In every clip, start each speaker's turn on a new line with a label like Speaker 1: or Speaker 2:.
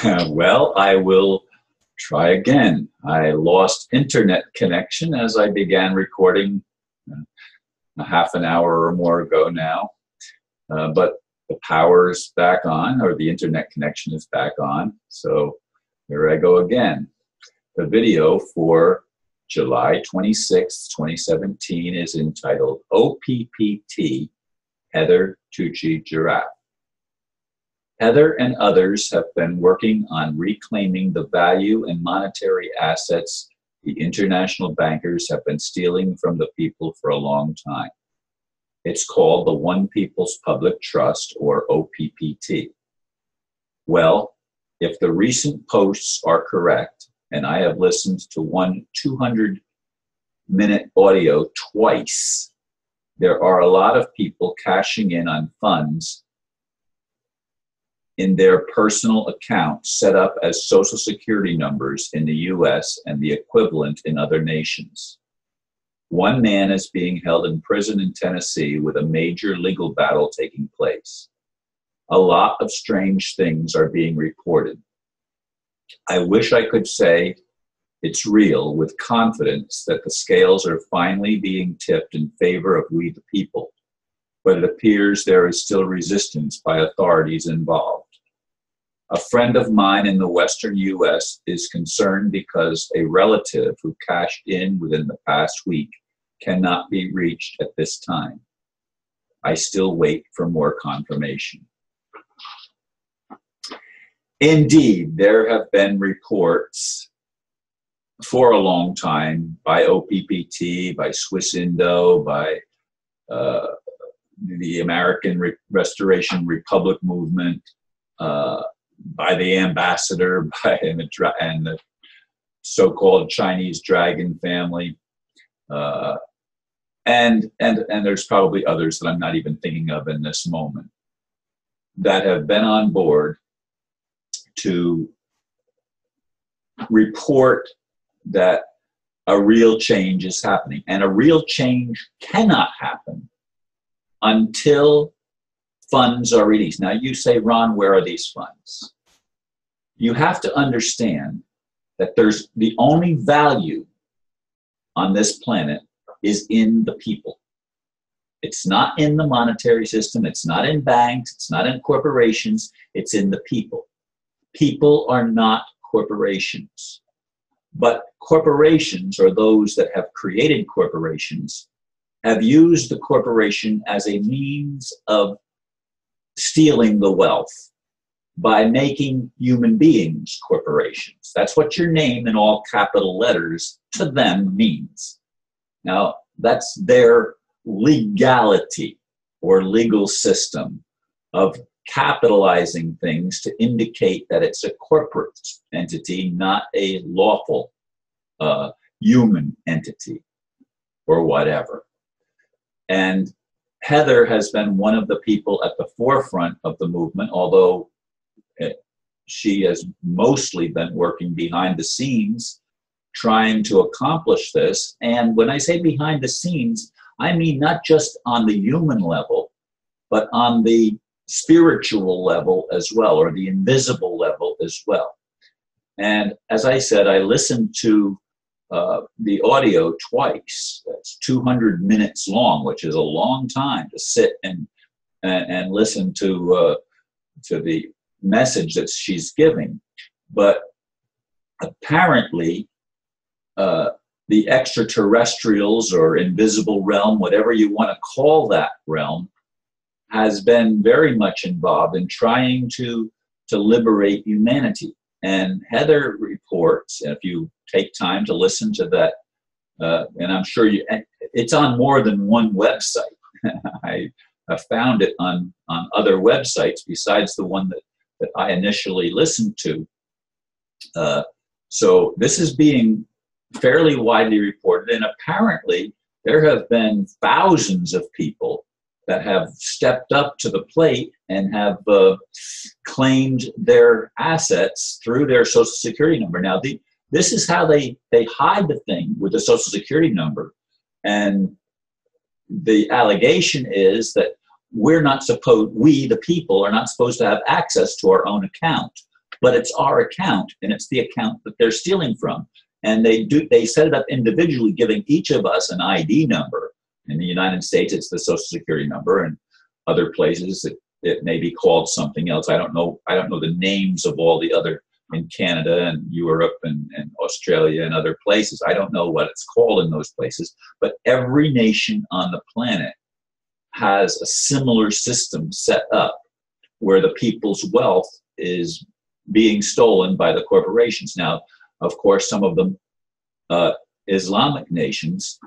Speaker 1: Well, I will try again. I lost internet connection as I began recording a half an hour or more ago now. But the power's back on, or the internet connection is back on. So here I go again. The video for July 26, 2017 is entitled OPPT, Heather Tucci-Jarraf. Heather and others have been working on reclaiming the value and monetary assets the international bankers have been stealing from the people for a long time. It's called the One People's Public Trust, or OPPT. Well, if the recent posts are correct, and I have listened to one 200-minute audio twice, there are a lot of people cashing in on funds in their personal accounts set up as Social Security numbers in the US and the equivalent in other nations. One man is being held in prison in Tennessee with a major legal battle taking place. A lot of strange things are being reported. I wish I could say it's real with confidence that the scales are finally being tipped in favor of we the people, but it appears there is still resistance by authorities involved. A friend of mine in the Western US is concerned because a relative who cashed in within the past week cannot be reached at this time. I still wait for more confirmation. Indeed, there have been reports for a long time by OPPT, by Swiss Indo, by the American Restoration Republic movement, by the ambassador, and the so-called Chinese dragon family, and there's probably others that I'm not even thinking of in this moment, that have been on board to report that a real change is happening. And a real change cannot happen until funds are released. Now you say, Ron, where are these funds? You have to understand that there's the only value on this planet is in the people. It's not in the monetary system. It's not in banks. It's not in corporations. It's in the people. People are not corporations. But corporations, or those that have created corporations, have used the corporation as a means of stealing the wealth by making human beings corporations. That's what your name in all capital letters to them means. Now, that's their legality or legal system of capitalizing things to indicate that it's a corporate entity, not a lawful human entity or whatever. And Heather has been one of the people at the forefront of the movement, although she has mostly been working behind the scenes trying to accomplish this. And when I say behind the scenes, I mean not just on the human level, but on the spiritual level as well, or the invisible level as well. And as I said, I listened to the audio twice. That's 200 minutes long, which is a long time to sit and listen to the message that she's giving. But apparently, the extraterrestrials or invisible realm, whatever you want to call that realm, has been very much involved in trying to liberate humanity. And Heather reports, if you take time to listen to that, and I'm sure it's on more than one website. I found it on other websites besides the one that I initially listened to. So this is being fairly widely reported, and apparently there have been thousands of people that have stepped up to the plate and have claimed their assets through their Social Security number. Now, this is how they hide the thing with the Social Security number. And the allegation is that we, the people, are not supposed to have access to our own account. but it's our account, and it's the account that they're stealing from. And they set it up individually, giving each of us an ID number. In the United States, it's the Social Security number, and other places it may be called something else. I don't know the names of all the other, in Canada and Europe and Australia and other places. I don't know what it's called in those places, but every nation on the planet has a similar system set up where the people's wealth is being stolen by the corporations. Now, of course, some of them Islamic nations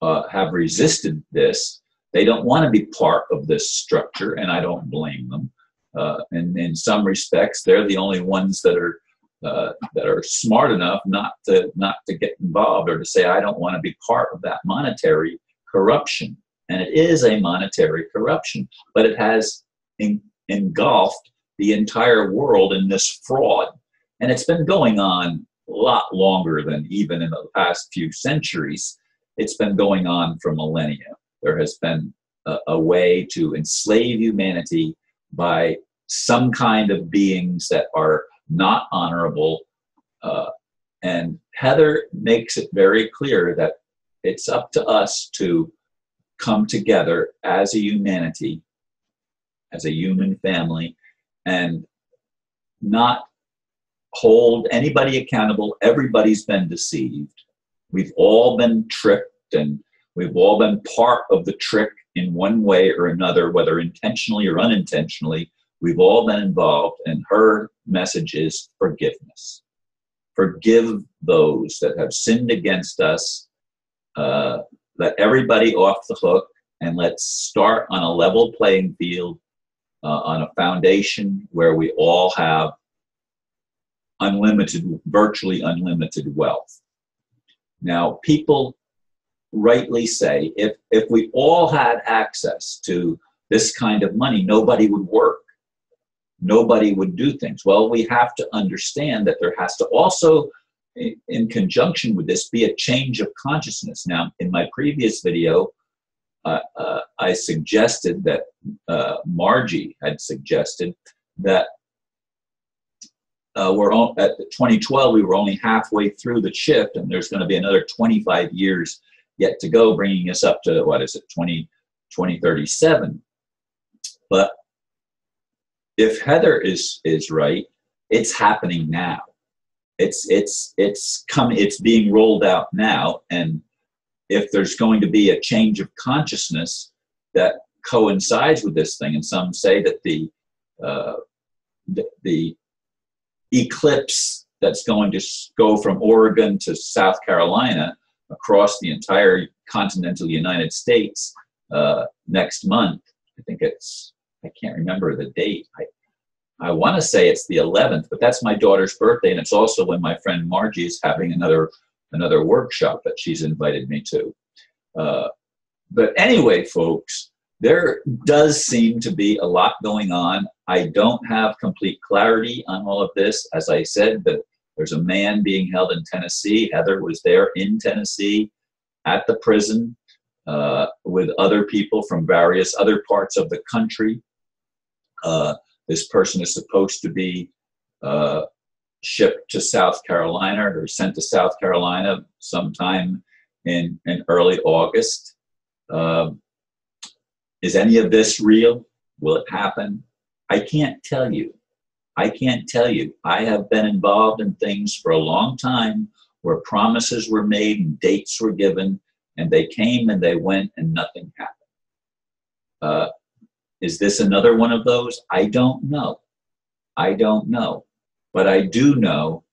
Speaker 1: have resisted this. They don't want to be part of this structure, and I don't blame them. And in some respects, they're the only ones that are smart enough not to get involved, or to say, I don't want to be part of that monetary corruption. And it is a monetary corruption, but it has engulfed the entire world in this fraud. And it's been going on a lot longer than even in the past few centuries. It's been going on for millennia. There has been a way to enslave humanity by some kind of beings that are not honorable. And Heather makes it very clear that it's up to us to come together as a humanity, as a human family, and not hold anybody accountable. Everybody's been deceived. We've all been tricked, and we've all been part of the trick in one way or another, whether intentionally or unintentionally. We've all been involved, and her message is forgiveness. Forgive those that have sinned against us. Let everybody off the hook, and let's start on a level playing field, on a foundation where we all have unlimited, virtually unlimited wealth. Now, people rightly say, if we all had access to this kind of money, nobody would work. Nobody would do things. Well, we have to understand that there has to also, in conjunction with this, be a change of consciousness. Now, in my previous video, I suggested that Margie had suggested that at 2012, we were only halfway through the shift, and there's going to be another 25 years yet to go, bringing us up to, 2037. But if Heather is right, it's happening now. It's being rolled out now, and if there's going to be a change of consciousness that coincides with this thing, and some say that the eclipse that's going to go from Oregon to South Carolina across the entire continental United States next month, I can't remember the date. I want to say it's the 11th, but that's my daughter's birthday, and it's also when my friend Margie is having another workshop that she's invited me to. But anyway, folks, there does seem to be a lot going on. I don't have complete clarity on all of this. As I said, there's a man being held in Tennessee. Heather was there in Tennessee at the prison with other people from various other parts of the country. This person is supposed to be shipped to South Carolina, or sent to South Carolina sometime in early August. Is any of this real? Will it happen? I can't tell you. I can't tell you. I have been involved in things for a long time where promises were made and dates were given, and they came and they went and nothing happened. Is this another one of those? I don't know. I don't know. But I do know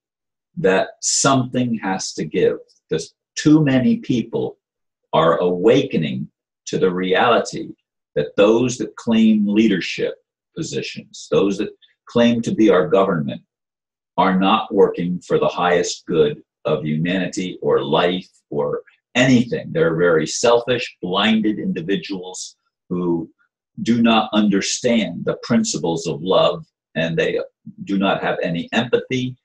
Speaker 1: that something has to give. Because too many people are awakening to the reality that those that claim leadership positions, those that claim to be our government, are not working for the highest good of humanity or life or anything. They're very selfish, blinded individuals who do not understand the principles of love, and they do not have any empathy.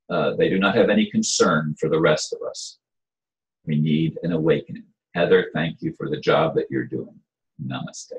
Speaker 1: They do not have any concern for the rest of us. We need an awakening. Heather, thank you for the job that you're doing. Namaste.